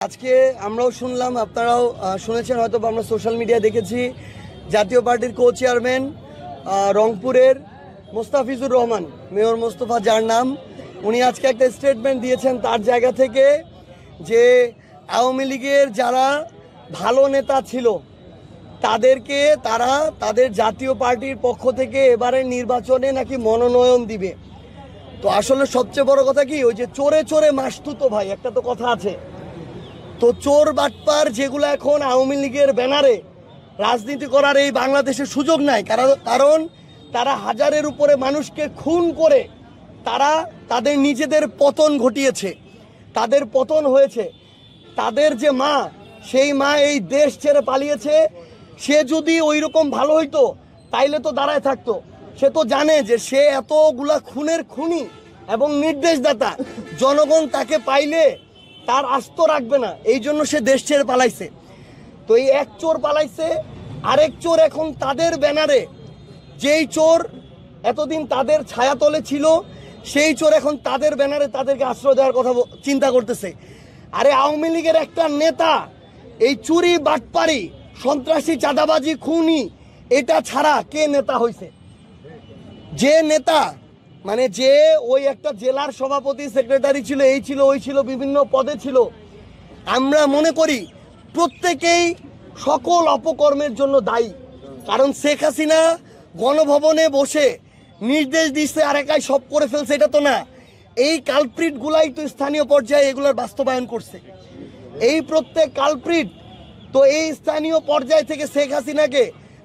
আজকে আমরাও শুনলাম, আপনারাও শুনেছেন হয়তো, আমরা সোশ্যাল মিডিয়া দেখেছি, জাতীয় পার্টির কো চেয়ারম্যান রংপুরের মোস্তাফিজুর রহমান, মেয়র মোস্তফা যার নাম, উনি আজকে একটা স্টেটমেন্ট দিয়েছেন তার জায়গা থেকে যে আওয়ামী লীগের যারা ভালো নেতা ছিল তাদেরকে তারা তাদের জাতীয় পার্টির পক্ষ থেকে এবারের নির্বাচনে নাকি মনোনয়ন দিবে। তো আসলে সবচেয়ে বড় কথা কি, ওই যে চোরে চোরে মাসতুতো ভাই, একটা তো কথা আছে। তো চোর বাটপার যেগুলো এখন আওয়ামী লীগের ব্যানারে রাজনীতি করার এই বাংলাদেশে সুযোগ নাই, কারণ তারা হাজারের উপরে মানুষকে খুন করে তারা তাদের নিজেদের পতন ঘটিয়েছে, তাদের পতন হয়েছে। তাদের যে মা, সেই মা এই দেশ ছেড়ে পালিয়েছে। সে যদি ওই রকম ভালো হইতো তাইলে তো দাঁড়ায় থাকতো। সে তো জানে যে সে এতগুলা খুনের খুনি এবং নির্দেশদাতা, জনগণ তাকে পাইলে তার আস্ত রাখবে না, এই জন্য সে দেশ ছেড়ে পালাইছে। তো এই এক চোর পালাইছে, আরেক চোর এখন তাদের ব্যানারে, যেই চোর এতদিন তাদের ছায়াতলে ছিল সেই চোর এখন তাদের ব্যানারে তাদেরকে আশ্রয় দেওয়ার কথা চিন্তা করতেছে। আরে আওয়ামী লীগের একটা নেতা এই চুরি বাটপারি সন্ত্রাসী চাঁদাবাজি খুনি এটা ছাড়া কে নেতা হইছে? যে নেতা মানে যে ওই একটা জেলার সভাপতি সেক্রেটারি ছিল, এই ছিল ওই ছিল, বিভিন্ন পদে ছিল, আমরা মনে করি প্রত্যেকেই সকল অপকর্মের জন্য দায়ী। কারণ শেখ হাসিনা গণভবনে বসে নির্দেশ দিচ্ছে আর একাই সব করে ফেলছে, এটা তো না। এই কালপ্রিট গুলাই তো স্থানীয় পর্যায়ে এগুলোর বাস্তবায়ন করছে। এই প্রত্যেক কালপ্রিট তো এই স্থানীয় পর্যায় থেকে শেখ হাসিনাকে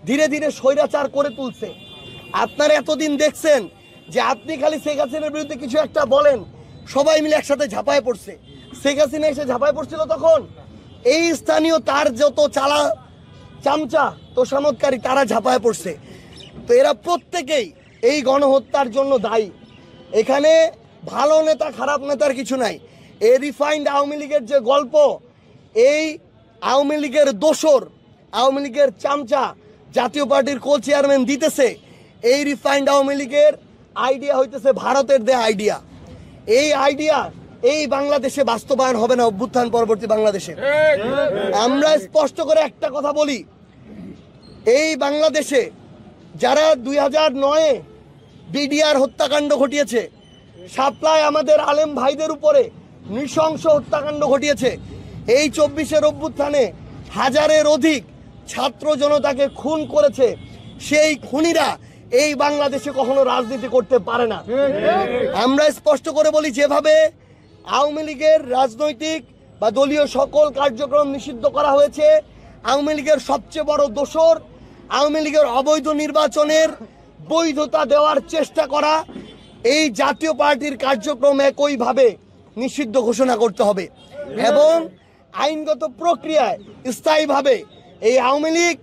ধীরে ধীরে স্বৈরাচার করে তুলছে। আপনারা এতদিন দেখছেন যে আপনি খালি শেখ হাসিনার বিরুদ্ধে কিছু একটা বলেন, সবাই মিলে একসাথে ঝাঁপায় পড়ছে। শেখ হাসিনা এসে ঝাঁপায় পড়ছিল তখন এই স্থানীয় তার যত চালা চামচা তোষামতকারী তারা ঝাঁপায় পড়ছে। তো এরা প্রত্যেকেই এই গণহত্যার জন্য দায়ী। এখানে ভালো নেতা খারাপ নেতার কিছু নাই। এই রিফাইন্ড আওয়ামী লীগের যে গল্প, এই আওয়ামী লীগের দোসর, আওয়ামী লীগের চামচা জাতীয় পার্টির কো চেয়ারম্যান দিতেছে, এই রিফাইন্ড আওয়ামী লীগের আইডিয়া হইতেছে ভারতের দেয়া আইডিয়া। এই আইডিয়া এই বাংলাদেশে বাস্তবায়ন হবে না, অভ্যুত্থান পরবর্তী বাংলাদেশে। আমরা স্পষ্ট করে একটা কথা বলি, এই বাংলাদেশে যারা 2009-এ বিডিআর হত্যাকাণ্ড ঘটিয়েছে, শাপলায় আমাদের আলেম ভাইদের উপরে নৃশংস হত্যাকাণ্ড ঘটিয়েছে, এই 24-এর অভ্যুত্থানে হাজারের অধিক ছাত্র জনতাকে খুন করেছে, সেই খুনিরা এই বাংলাদেশে কখনো রাজনীতি করতে পারে না। আমরা স্পষ্ট করে বলি, যেভাবে আওয়ামী লীগের রাজনৈতিক বা দলীয় সকল কার্যক্রম নিষিদ্ধ করা হয়েছে, আওয়ামী লীগের সবচেয়ে বড় দোসর আওয়ামী লীগের অবৈধ নির্বাচনের বৈধতা দেওয়ার চেষ্টা করা, এই জাতীয় পার্টির কার্যক্রম একইভাবে নিষিদ্ধ ঘোষণা করতে হবে এবং আইনগত প্রক্রিয়ায় স্থায়ীভাবে এই আওয়ামী লীগ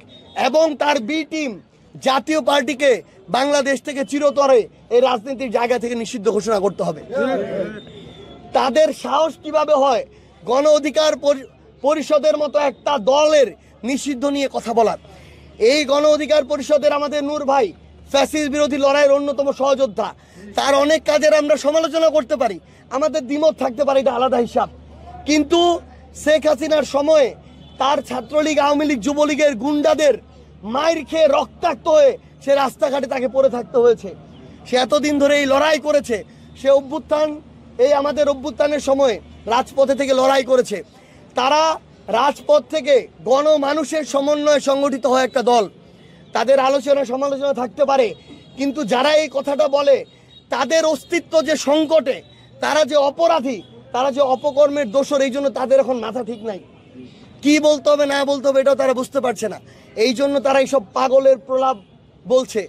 এবং তার বি টিম জাতীয় পার্টিকে বাংলাদেশ থেকে চিরতরে এই রাজনীতির জায়গা থেকে নিষিদ্ধ ঘোষণা করতে হবে। তাদের সাহস কিভাবে হয় গণ অধিকার পরিষদের মতো একটা দলের নিষিদ্ধ নিয়ে কথা বলার? এই গণ অধিকার পরিষদের আমাদের নূর ভাই ফ্যাসিস্ট বিরোধী লড়াইয়ের অন্যতম সহযোদ্ধা, তার অনেক কাজের আমরা সমালোচনা করতে পারি, আমাদের দ্বিমত থাকতে পারে, এটা আলাদা হিসাব। কিন্তু শেখ হাসিনার সময়ে তার ছাত্রলীগ, আওয়ামী লীগ, যুবলীগের গুন্ডাদের মাইর খেয়ে রক্তাক্ত হয়ে সে রাস্তাঘাটে তাকে পড়ে থাকতে হয়েছে। সে এতদিন ধরে এই লড়াই করেছে, সে অভ্যুত্থান, এই আমাদের অভ্যুত্থানের সময়ে রাজপথে থেকে লড়াই করেছে। তারা রাজপথ থেকে গণমানুষের সমন্বয়ে সংগঠিত হয় একটা দল, তাদের আলোচনা সমালোচনা থাকতে পারে, কিন্তু যারা এই কথাটা বলে তাদের অস্তিত্ব যে সংকটে, তারা যে অপরাধী, তারা যে অপকর্মের দোষর, এই জন্য তাদের এখন মাথা ঠিক নাই, কি বলতে হবে না বলতে হবে এটাও তারা বুঝতে পারছে না। এই জন্য তারা এইসব পাগলের প্রলাপ বলছে।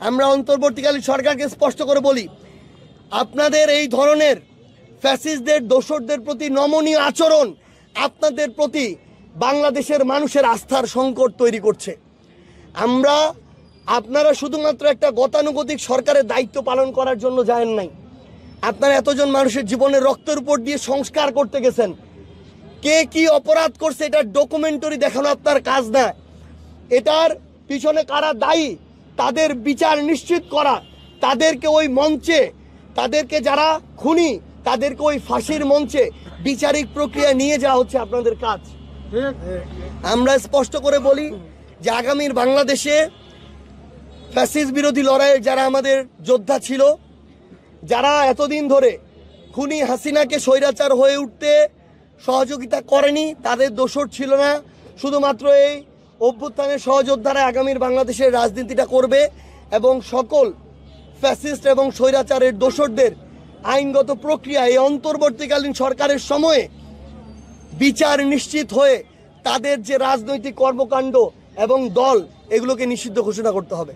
আমরা অন্তর্বর্তীকালীন সরকারকে স্পষ্ট করে বলি, আপনাদের এই ধরনের ফ্যাসিস্টদের দোসরদের প্রতি নমনীয় আচরণ আপনাদের প্রতি বাংলাদেশের মানুষের আস্থার সংকট তৈরি করছে। আপনারা শুধুমাত্র একটা গতানুগতিক সরকারের দায়িত্ব পালন করার জন্য যায়েন নাই, আপনারা এতজন মানুষের জীবনের রক্তের উপর দিয়ে সংস্কার করতে গেছেন। কে কি অপরাধ করছে এটার ডকুমেন্টারি দেখানো আপনার কাজ না, এটার পিছনে কারা দায়ী তাদের বিচার নিশ্চিত করা, তাদেরকে ওই মঞ্চে, তাদেরকে যারা খুনি তাদেরকে ওই ফাঁসির মঞ্চে বিচারিক প্রক্রিয়া নিয়ে যাওয়া হচ্ছে আপনাদের কাজ। আমরা স্পষ্ট করে বলি যে আগামীর বাংলাদেশে ফ্যাসিস্ট বিরোধী লড়াইয়ের যারা আমাদের যোদ্ধা ছিল, যারা এতদিন ধরে খুনি হাসিনাকে স্বৈরাচার হয়ে উঠতে সহযোগিতা করেনি, তাদের দোষর ছিল না। শুধুমাত্র এই অভ্যুত্থানের সহযোদ্ধারা আগামীর বাংলাদেশের রাজনীতিটা করবে এবং সকল ফ্যাসিস্ট এবং স্বৈরাচারের দোষরদের আইনগত প্রক্রিয়া এই অন্তর্বর্তীকালীন সরকারের সময়ে বিচার নিশ্চিত হয়ে তাদের যে রাজনৈতিক কর্মকাণ্ড এবং দল, এগুলোকে নিষিদ্ধ ঘোষণা করতে হবে।